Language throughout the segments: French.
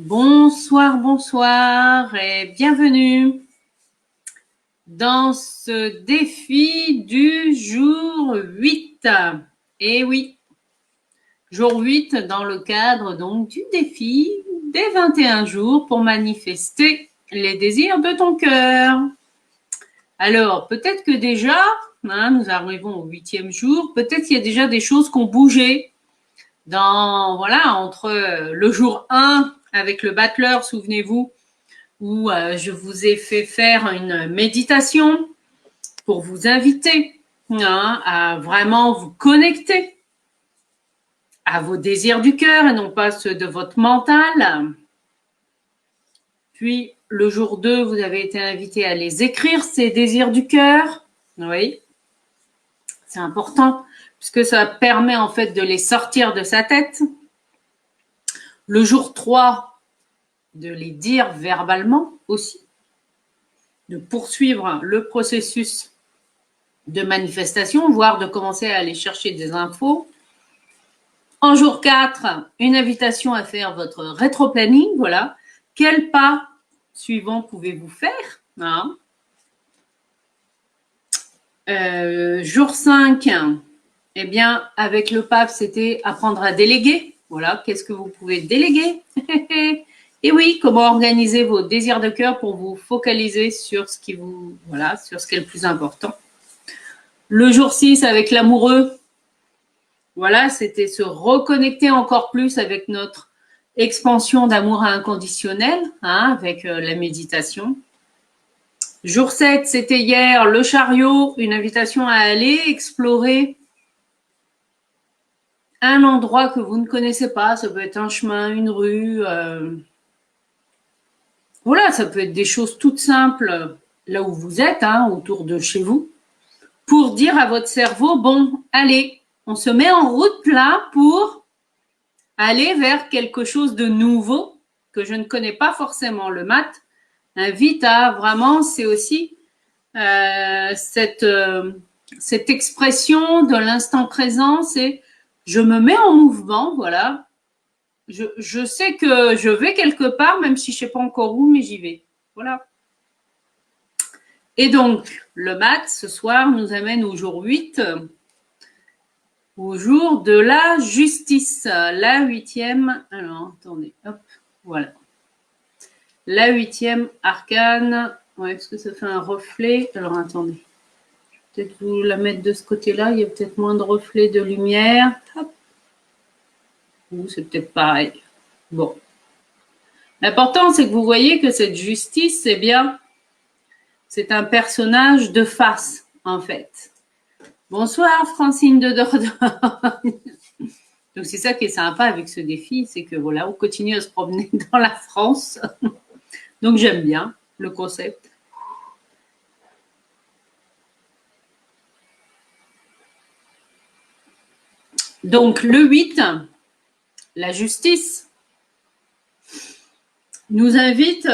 Bonsoir, bonsoir et bienvenue dans ce défi du jour 8. Et oui, jour 8 dans le cadre donc du défi des 21 jours pour manifester les désirs de ton cœur. Alors, peut-être que déjà, nous arrivons au 8e jour, peut-être qu'il y a déjà des choses qui ont bougé entre le jour 1 avec le battleur, souvenez-vous, où je vous ai fait faire une méditation pour vous inviter à vraiment vous connecter à vos désirs du cœur et non pas ceux de votre mental. Puis, le jour 2, vous avez été invité à les écrire, ces désirs du cœur. Oui, c'est important puisque ça permet en fait de les sortir de sa tête. Le jour 3, de les dire verbalement aussi, de poursuivre le processus de manifestation, voire de commencer à aller chercher des infos. En jour 4, une invitation à faire votre rétro-planning. Voilà. Quel pas suivant pouvez-vous faire jour 5, eh bien, avec le pape, c'était apprendre à déléguer. Voilà, qu'est-ce que vous pouvez déléguer? Et oui, comment organiser vos désirs de cœur pour vous focaliser sur ce qui vous, voilà, sur ce qui est le plus important. Le jour 6, avec l'amoureux, voilà, c'était se reconnecter encore plus avec notre expansion d'amour inconditionnel, avec la méditation. Jour 7, c'était hier, le chariot, une invitation à aller explorer un endroit que vous ne connaissez pas. Ça peut être un chemin, une rue. Voilà, ça peut être des choses toutes simples là où vous êtes, autour de chez vous, pour dire à votre cerveau, bon, allez, on se met en route là pour aller vers quelque chose de nouveau que je ne connais pas forcément. Le mat invite à vraiment, c'est aussi cette expression de l'instant présent, c'est je me mets en mouvement, voilà. Je sais que je vais quelque part, même si je ne sais pas encore où, mais j'y vais. Voilà. Et donc, le mat, ce soir, nous amène au jour 8, au jour de la justice, la 8e. Alors, attendez, hop, voilà. La 8e arcane. Ouais, est-ce que ça fait un reflet? Alors, attendez. Peut-être vous la mettre de ce côté-là, il y a peut-être moins de reflets de lumière. Hop. Ou c'est peut-être pareil. Bon. L'important, c'est que vous voyez que cette justice, c'est bien, c'est un personnage de face, en fait. Bonsoir, Francine de Dordogne. Donc, c'est ça qui est sympa avec ce défi, c'est que voilà, on continue à se promener dans la France. Donc, j'aime bien le concept. Donc, le 8, la justice, nous invite,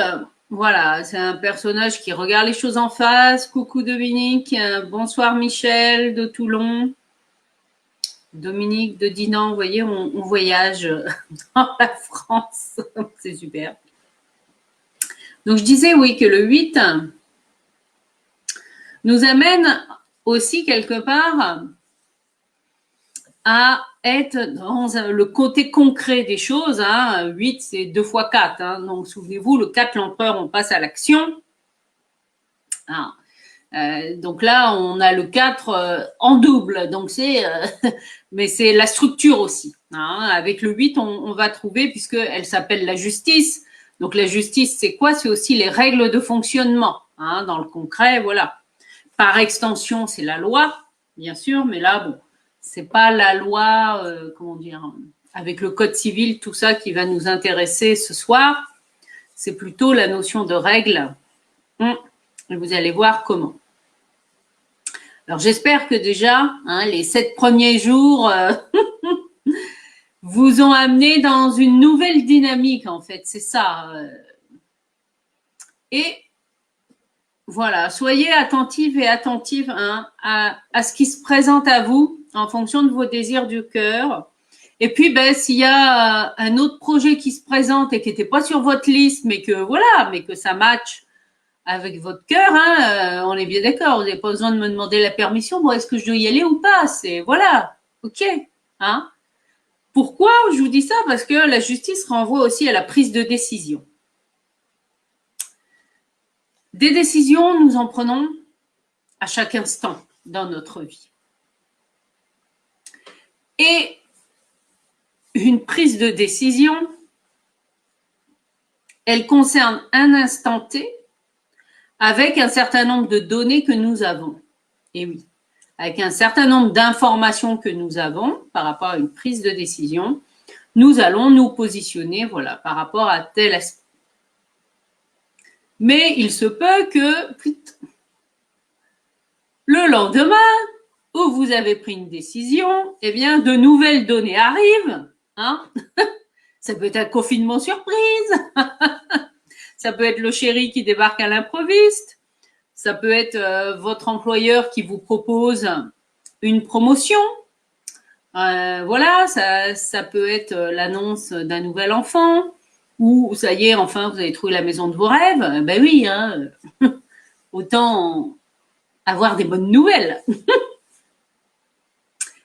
voilà, c'est un personnage qui regarde les choses en face. Coucou Dominique, bonsoir Michel de Toulon. Dominique de Dinan, vous voyez, on voyage dans la France. C'est super. Donc, je disais, oui, que le 8 nous amène aussi quelque part à être dans le côté concret des choses. 8, c'est 2 fois 4. Donc, souvenez-vous, le 4, l'empereur, on passe à l'action. Donc là, on a le 4 en double. Donc, mais c'est la structure aussi. Avec le 8, on va trouver, puisqu'elle s'appelle la justice. Donc, la justice, c'est quoi? C'est aussi les règles de fonctionnement. Dans le concret, voilà. Par extension, c'est la loi, bien sûr, mais là, bon, c'est pas la loi, comment dire, avec le code civil, tout ça qui va nous intéresser ce soir. C'est plutôt la notion de règle. Et vous allez voir comment. Alors, j'espère que déjà, les 7 premiers jours vous ont amené dans une nouvelle dynamique, en fait. C'est ça. Et voilà, soyez attentifs et attentives à ce qui se présente à vous en fonction de vos désirs du cœur. Et puis, ben, s'il y a un autre projet qui se présente et qui n'était pas sur votre liste, mais que voilà, mais que ça match avec votre cœur, hein, on est bien d'accord. Vous n'avez pas besoin de me demander la permission. Bon, est-ce que je dois y aller ou pas? C'est voilà, ok, hein. Pourquoi je vous dis ça? Parce que la justice renvoie aussi à la prise de décision. Des décisions, nous en prenons à chaque instant dans notre vie. Et une prise de décision, elle concerne un instant T avec un certain nombre de données que nous avons. Et oui, avec un certain nombre d'informations que nous avons par rapport à une prise de décision, nous allons nous positionner voilà, par rapport à tel aspect. Mais il se peut que le lendemain, où vous avez pris une décision, eh bien, de nouvelles données arrivent. Hein. Ça peut être un confinement surprise. Ça peut être le chéri qui débarque à l'improviste. Ça peut être votre employeur qui vous propose une promotion. Voilà, ça peut être l'annonce d'un nouvel enfant. Ou ça y est, enfin, vous avez trouvé la maison de vos rêves. Ben oui, hein, autant avoir des bonnes nouvelles.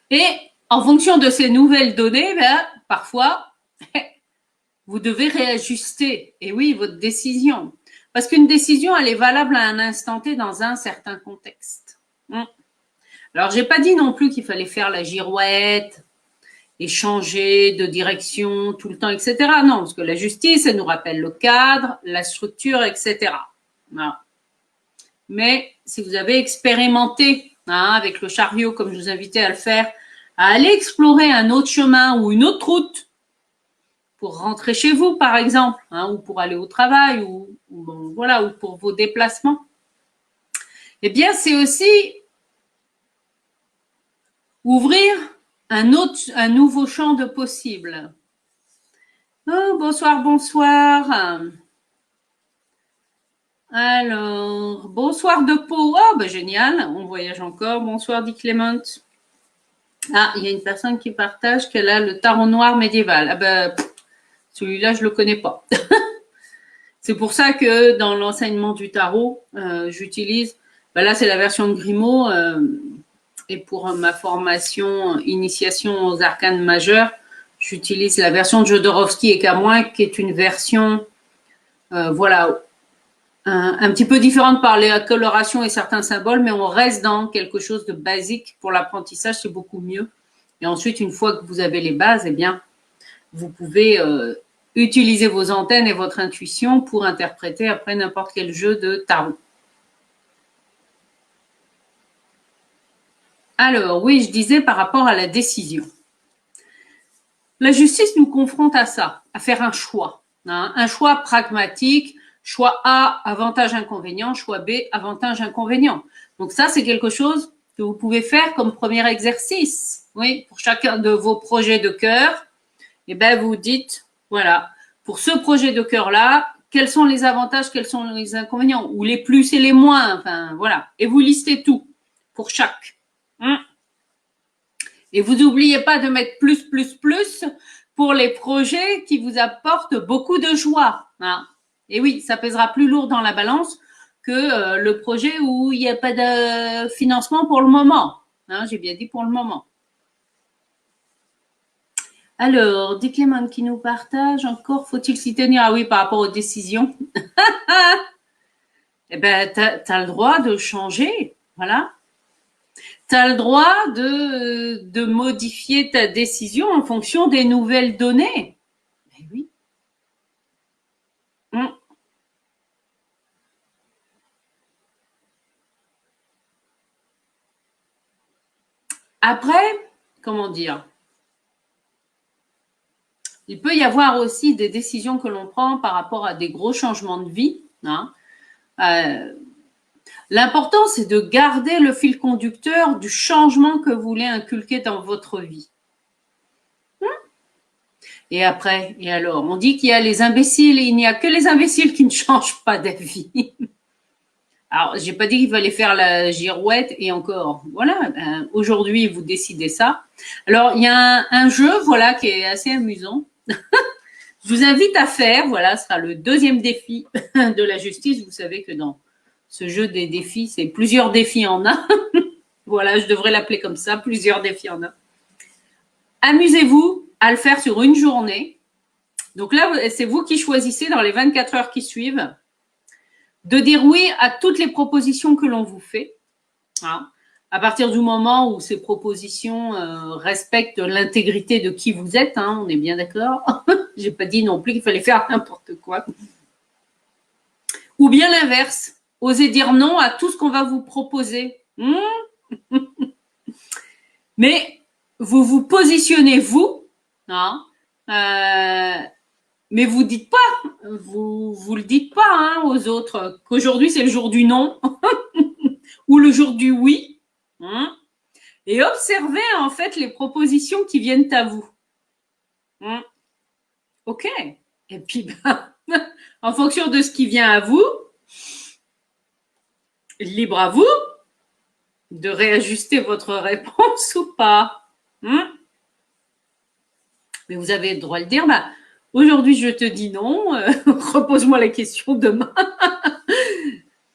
Et en fonction de ces nouvelles données, ben, parfois, vous devez réajuster, et oui, votre décision. Parce qu'une décision, elle est valable à un instant T dans un certain contexte. Alors, j'ai pas dit non plus qu'il fallait faire la girouette et changer de direction tout le temps, etc. Non, parce que la justice, elle nous rappelle le cadre, la structure, etc. Voilà. Mais si vous avez expérimenté avec le chariot, comme je vous invitais à le faire, à aller explorer un autre chemin ou une autre route pour rentrer chez vous, par exemple, ou pour aller au travail, ou voilà, ou pour vos déplacements, eh bien, c'est aussi ouvrir un nouveau champ de possibles. Oh, bonsoir, bonsoir. Alors, bonsoir de Pau. Oh, ben génial, on voyage encore. Bonsoir, dit Clément. Ah, il y a une personne qui partage qu'elle a le tarot noir médiéval. Ah ben, celui-là, je le connais pas. C'est pour ça que dans l'enseignement du tarot, j'utilise, ben là, c'est la version de Grimaud. Et pour ma formation initiation aux arcanes majeurs, j'utilise la version de Jodorowsky et Camoin, qui est une version, voilà, un petit peu différente par les colorations et certains symboles, mais on reste dans quelque chose de basique. Pour l'apprentissage, c'est beaucoup mieux. Et ensuite, une fois que vous avez les bases, eh bien, vous pouvez utiliser vos antennes et votre intuition pour interpréter après n'importe quel jeu de tarot. Alors, oui, je disais par rapport à la décision. La justice nous confronte à ça, à faire un choix. Un choix pragmatique, choix A, avantage-inconvénient, choix B, avantage-inconvénient. Donc ça, c'est quelque chose que vous pouvez faire comme premier exercice. Oui, pour chacun de vos projets de cœur, eh ben, vous dites, voilà, pour ce projet de cœur-là, quels sont les avantages, quels sont les inconvénients, ou les plus et les moins, enfin, voilà. Et vous listez tout pour chaque. Et vous n'oubliez pas de mettre plus pour les projets qui vous apportent beaucoup de joie. Et oui, ça pèsera plus lourd dans la balance que le projet où il n'y a pas de financement pour le moment. J'ai bien dit pour le moment. Alors, Dick Clément qui nous partage encore, faut-il s'y tenir? Ah oui, par rapport aux décisions. Eh ben, tu as le droit de changer, voilà. Tu as le droit de modifier ta décision en fonction des nouvelles données. Mais oui. Après, comment dire? Il peut y avoir aussi des décisions que l'on prend par rapport à des gros changements de vie. L'important, c'est de garder le fil conducteur du changement que vous voulez inculquer dans votre vie. Et après, et alors, on dit qu'il y a les imbéciles et il n'y a que les imbéciles qui ne changent pas d'avis. Alors, j'ai pas dit qu'il fallait faire la girouette et encore. Voilà, ben, aujourd'hui, vous décidez ça. Alors, il y a un jeu, voilà, qui est assez amusant. Je vous invite à faire, voilà, ce sera le deuxième défi de la justice. Vous savez que dans ce jeu des défis, c'est plusieurs défis en un. Voilà, je devrais l'appeler comme ça, plusieurs défis en un. Amusez-vous à le faire sur une journée. Donc là, c'est vous qui choisissez dans les 24 heures qui suivent de dire oui à toutes les propositions que l'on vous fait. Hein. À partir du moment où ces propositions respectent l'intégrité de qui vous êtes, hein, on est bien d'accord. J'ai pas dit non plus qu'il fallait faire n'importe quoi. Ou bien l'inverse, osez dire non à tout ce qu'on va vous proposer. Mais vous vous positionnez, vous, hein, mais vous dites pas, vous le dites pas hein, aux autres qu'aujourd'hui c'est le jour du non ou le jour du oui. Hein, et observez en fait les propositions qui viennent à vous. Hein, ok. Et puis, ben, en fonction de ce qui vient à vous, libre à vous de réajuster votre réponse ou pas. Hein, mais vous avez le droit de dire, bah, aujourd'hui je te dis non, repose-moi la question demain.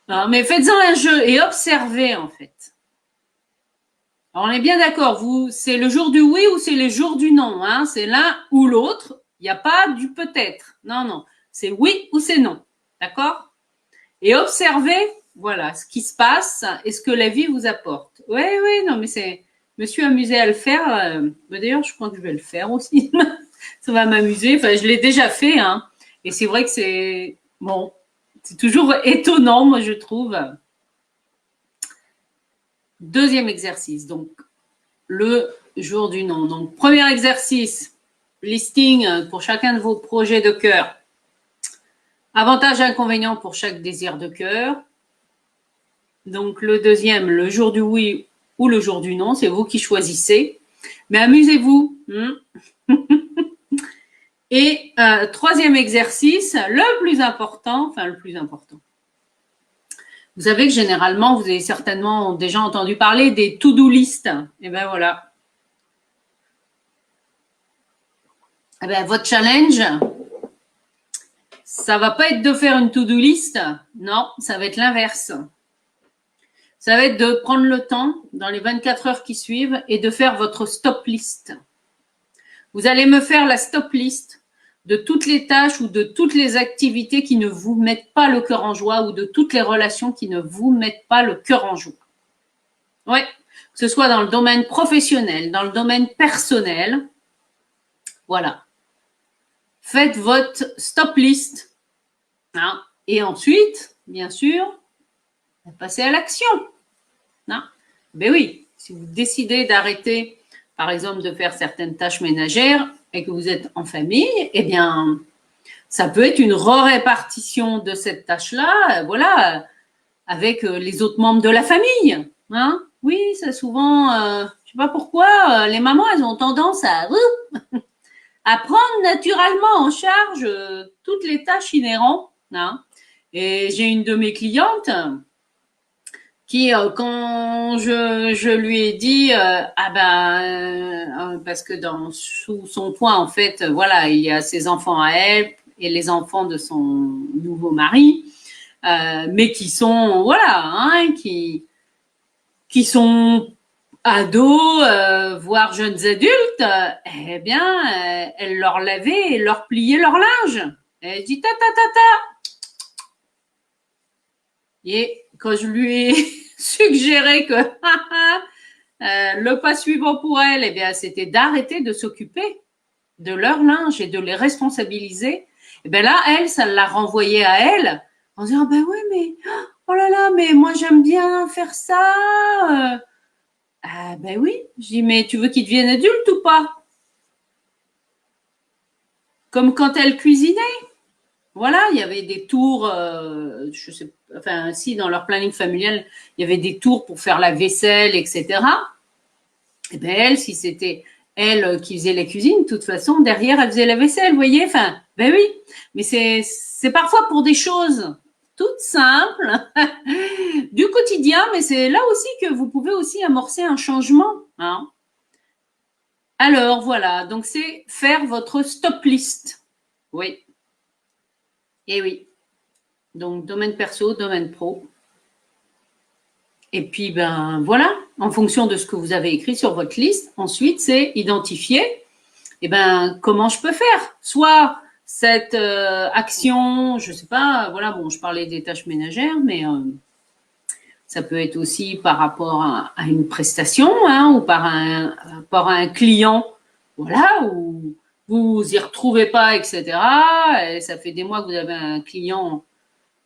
Non, mais faites-en un jeu et observez en fait. Alors on est bien d'accord, vous, c'est le jour du oui ou c'est le jour du non, hein, c'est l'un ou l'autre. Il n'y a pas du peut-être. Non, non, c'est oui ou c'est non, d'accord? Et observez, voilà, ce qui se passe et ce que la vie vous apporte. Oui, oui, non, mais c'est, je me suis amusée à le faire. D'ailleurs, je crois que je vais le faire aussi. Ça va m'amuser. Enfin, je l'ai déjà fait, hein. Et c'est vrai que c'est bon, c'est toujours étonnant, moi je trouve. Deuxième exercice, donc le jour du non. Donc premier exercice, listing pour chacun de vos projets de cœur. Avantages et inconvénients pour chaque désir de cœur. Donc le deuxième, le jour du oui ou le jour du non, c'est vous qui choisissez. Mais amusez-vous. Et troisième exercice, le plus important. Vous savez que généralement, vous avez certainement déjà entendu parler des to-do list. Et ben voilà. Eh ben, votre challenge, ça va pas être de faire une to-do list. Non, ça va être l'inverse. Ça va être de prendre le temps dans les 24 heures qui suivent et de faire votre stop list. Vous allez me faire la stop list de toutes les tâches ou de toutes les activités qui ne vous mettent pas le cœur en joie ou de toutes les relations qui ne vous mettent pas le cœur en joie. Oui, que ce soit dans le domaine professionnel, dans le domaine personnel. Voilà. Faites votre stop list. Hein, et ensuite, bien sûr, passez à l'action. Hein, ben oui, si vous décidez d'arrêter, par exemple, de faire certaines tâches ménagères et que vous êtes en famille, eh bien, ça peut être une répartition de cette tâche-là, voilà, avec les autres membres de la famille. Hein, oui, ça souvent, je sais pas pourquoi, les mamans, elles ont tendance à prendre naturellement en charge toutes les tâches inhérentes. Hein. Et j'ai une de mes clientes qui, quand je lui ai dit, parce que sous son toit, en fait, voilà, il y a ses enfants à elle et les enfants de son nouveau mari, mais qui sont, voilà, hein, qui sont ados, voire jeunes adultes, eh bien, elle leur lavait et leur pliait leur linge. Elle dit ta ta ta ta. Et quand je lui ai suggéré que le pas suivant pour elle, eh bien, c'était d'arrêter de s'occuper de leur linge et de les responsabiliser, eh bien là, elle, ça l'a renvoyé à elle en disant, ben oui, mais oh là là, mais moi j'aime bien faire ça. Ah ben oui, je dis, mais tu veux qu'ils deviennent adultes ou pas? Comme quand elle cuisinait. Voilà, il y avait des tours, je sais, enfin, si dans leur planning familial, il y avait des tours pour faire la vaisselle, etc. Et ben elle, si c'était elle qui faisait la cuisine, de toute façon, derrière, elle faisait la vaisselle, vous voyez. Enfin, ben oui, mais c'est parfois pour des choses toute simple du quotidien, mais c'est là aussi que vous pouvez aussi amorcer un changement. Hein. Alors, voilà, donc c'est faire votre stop list. Oui. Et oui. Donc, domaine perso, domaine pro. Et puis, ben voilà, en fonction de ce que vous avez écrit sur votre liste, ensuite, c'est identifier, eh ben, comment je peux faire. Soit cette action, je sais pas, voilà, bon, je parlais des tâches ménagères, mais ça peut être aussi par rapport à une prestation, hein, ou par rapport à un client, voilà, où vous y retrouvez pas, etc. Et ça fait des mois que vous avez un client,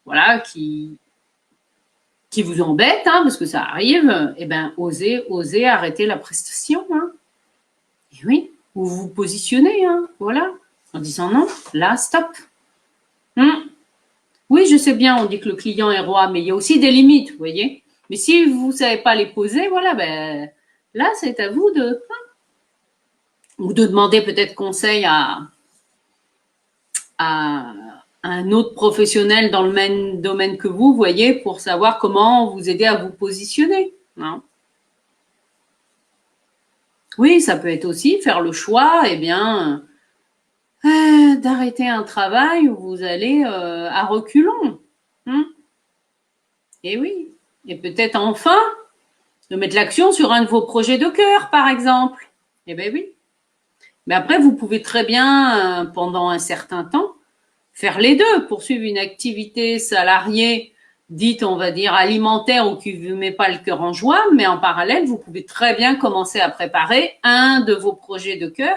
voilà, qui vous embête, hein, parce que ça arrive, eh ben, osez arrêter la prestation. Hein. Et oui, vous vous positionnez, hein, voilà, en disant non, là, stop. Oui, je sais bien, on dit que le client est roi, mais il y a aussi des limites, vous voyez. Mais si vous ne savez pas les poser, voilà, ben, là, c'est à vous ou de demander peut-être conseil à un autre professionnel dans le même domaine que vous, voyez, pour savoir comment vous aider à vous positionner. Hein. Oui, ça peut être aussi faire le choix, eh bien, d'arrêter un travail où vous allez à reculons. Et oui. Et peut-être enfin de mettre l'action sur un de vos projets de cœur, par exemple. Eh bien oui. Mais après, vous pouvez très bien, pendant un certain temps, faire les deux, poursuivre une activité salariée dite, on va dire, alimentaire ou qui ne vous met pas le cœur en joie, mais en parallèle, vous pouvez très bien commencer à préparer un de vos projets de cœur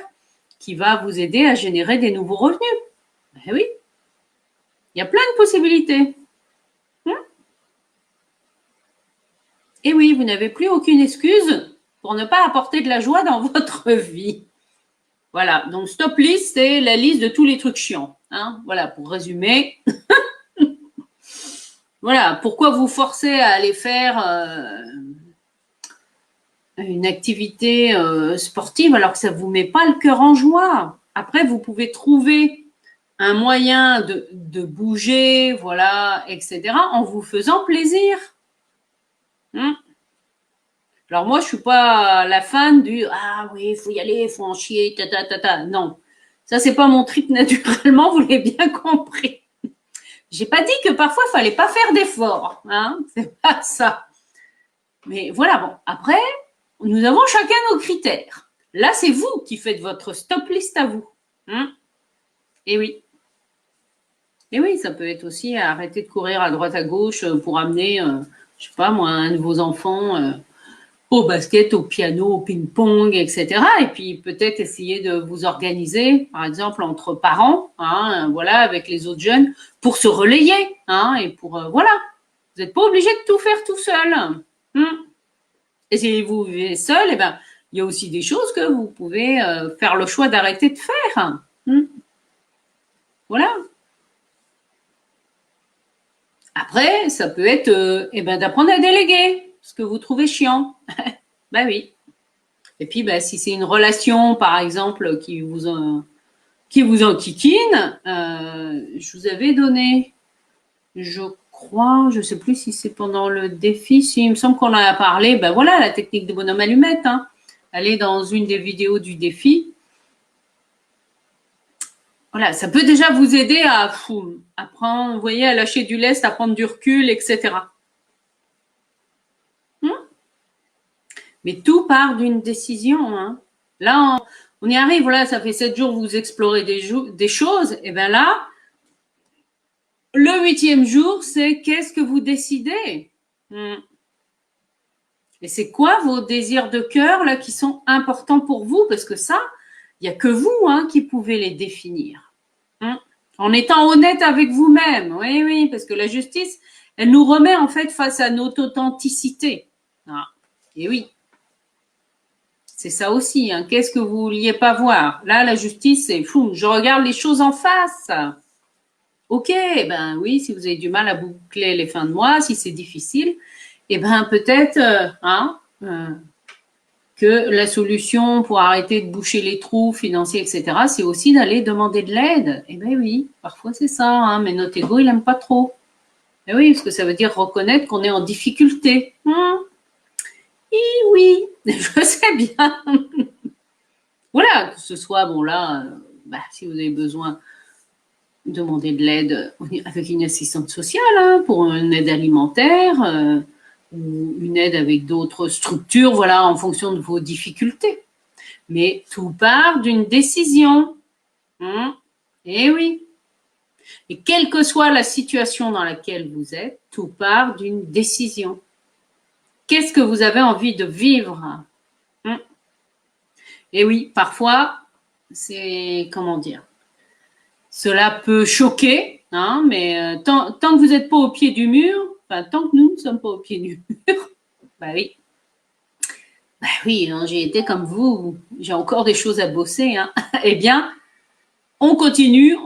qui va vous aider à générer des nouveaux revenus. Ben oui, il y a plein de possibilités. Et oui, vous n'avez plus aucune excuse pour ne pas apporter de la joie dans votre vie. Voilà, donc stop list, c'est la liste de tous les trucs chiants. Hein. Voilà, pour résumer. Voilà, pourquoi vous forcer à aller faire une activité sportive alors que ça ne vous met pas le cœur en joie. Après, vous pouvez trouver un moyen de bouger, voilà, etc., en vous faisant plaisir. Alors moi, je suis pas la fan du ah oui, il faut y aller, il faut en chier, ta. Non, ça c'est pas mon trip naturellement, vous l'avez bien compris. J'ai pas dit que parfois il fallait pas faire d'efforts, hein, c'est pas ça. Mais voilà, bon, après, nous avons chacun nos critères. Là, c'est vous qui faites votre stop list à vous. Et oui. Et oui, ça peut être aussi arrêter de courir à droite à gauche pour amener, je sais pas moi, un de vos enfants au basket, au piano, au ping-pong, etc. Et puis peut-être essayer de vous organiser, par exemple entre parents, hein, voilà, avec les autres jeunes, pour se relayer, hein, et pour voilà. Vous n'êtes pas obligé de tout faire tout seul. Et si vous vivez seul, eh ben, il y a aussi des choses que vous pouvez faire le choix d'arrêter de faire. Voilà. Après, ça peut être eh ben, d'apprendre à déléguer ce que vous trouvez chiant. Ben oui. Et puis, ben, si c'est une relation, par exemple, qui vous enquiquine, je vous avais donné, je crois, je ne sais plus si c'est pendant le défi, si il me semble qu'on en a parlé, ben voilà, la technique de bonhomme allumette. Hein. Allez dans une des vidéos du défi. Voilà, ça peut déjà vous aider à prendre, vous voyez, à lâcher du lest, à prendre du recul, etc. Mais tout part d'une décision. Hein. Là, on y arrive, voilà, ça fait 7 jours que vous explorez des choses. Et bien là, le 8e jour, c'est qu'est-ce que vous décidez. Et c'est quoi vos désirs de cœur là qui sont importants pour vous? Parce que ça, il n'y a que vous qui pouvez les définir. En étant honnête avec vous-même. Oui, oui, parce que la justice, elle nous remet en fait face à notre authenticité. Et oui. C'est ça aussi. Hein. Qu'est-ce que vous vouliez pas voir? Là, la justice, c'est fou. Je regarde les choses en face. Ok, ben oui, si vous avez du mal à boucler les fins de mois, si c'est difficile, eh ben peut-être que la solution pour arrêter de boucher les trous financiers, etc., c'est aussi d'aller demander de l'aide. Eh ben oui, parfois c'est ça, hein, mais notre ego, il n'aime pas trop. Et oui, parce que ça veut dire reconnaître qu'on est en difficulté. Et oui, je sais bien. Voilà, que ce soit, bon là, si vous avez besoin, demander de l'aide avec une assistante sociale, hein, pour une aide alimentaire, ou une aide avec d'autres structures, voilà, en fonction de vos difficultés. Mais tout part d'une décision. Eh oui. Et quelle que soit la situation dans laquelle vous êtes, tout part d'une décision. Qu'est-ce que vous avez envie de vivre? Et oui, parfois, c'est, comment dire, cela peut choquer, hein, mais tant que vous n'êtes pas au pied du mur, enfin, tant que nous ne sommes pas au pied du mur, oui. Oui, hein, j'ai été comme vous, j'ai encore des choses à bosser, hein. Eh bien, on continue,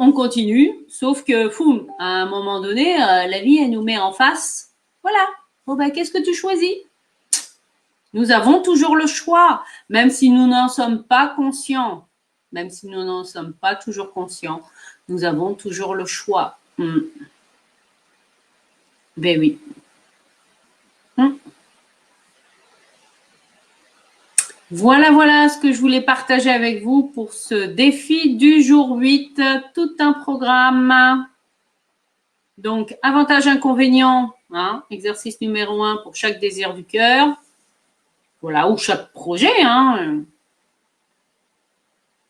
sauf que, foum, à un moment donné, la vie, elle nous met en face. Voilà. Bon, qu'est-ce que tu choisis? Nous avons toujours le choix, même si nous n'en sommes pas conscients, même si nous n'en sommes pas toujours conscients, nous avons toujours le choix. Ben oui. Voilà ce que je voulais partager avec vous pour ce défi du jour 8, tout un programme. Donc, avantages, inconvénients, hein, exercice numéro 1 pour chaque désir du cœur. Voilà, ou chaque projet. Hein.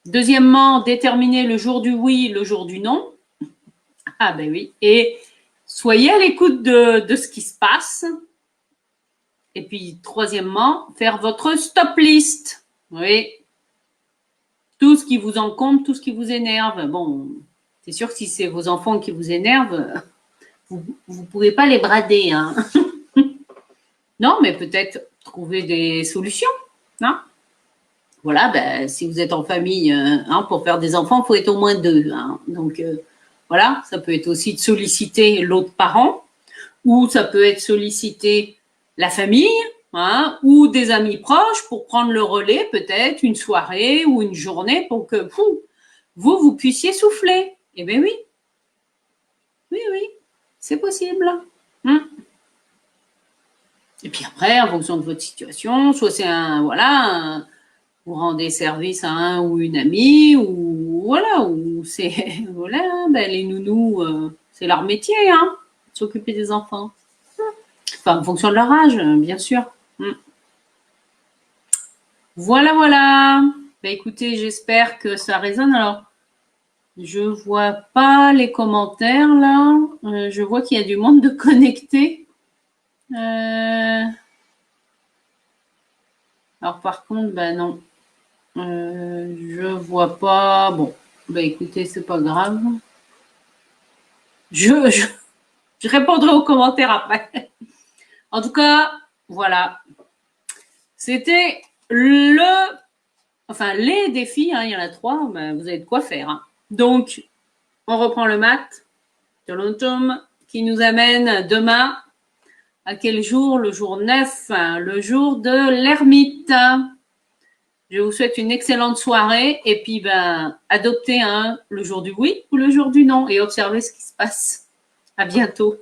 Deuxièmement, déterminer le jour du oui, le jour du non. Ah ben oui. Et soyez à l'écoute de ce qui se passe. Et puis, troisièmement, faire votre stop list. Oui. Tout ce qui vous encombre, tout ce qui vous énerve. Bon, c'est sûr que si c'est vos enfants qui vous énervent, vous ne pouvez pas les brader. Hein. Non, mais peut-être trouver des solutions. Hein. Voilà, si vous êtes en famille, hein, pour faire des enfants, il faut être au moins 2. Hein. Donc, voilà, ça peut être aussi de solliciter l'autre parent, ou ça peut être solliciter la famille, hein, ou des amis proches pour prendre le relais, peut-être une soirée ou une journée pour que vous puissiez souffler. Eh bien oui, oui, c'est possible. Et puis après, en fonction de votre situation, soit c'est vous rendez service à un ou une amie, ou c'est, les nounous, c'est leur métier, hein, s'occuper des enfants. Enfin, en fonction de leur âge, bien sûr. Voilà. Écoutez, j'espère que ça résonne. Alors, je vois pas les commentaires là. Je vois qu'il y a du monde de connecté. Alors par contre, non. Je vois pas. Bon, écoutez, c'est pas grave. Je répondrai aux commentaires après. En tout cas, voilà. C'était les défis, hein, il y en a 3, vous avez de quoi faire. Hein. Donc, on reprend le maths, qui nous amène demain à quel jour? Le jour 9, le jour de l'ermite. Je vous souhaite une excellente soirée et puis adoptez le jour du oui ou le jour du non et observez ce qui se passe. À bientôt.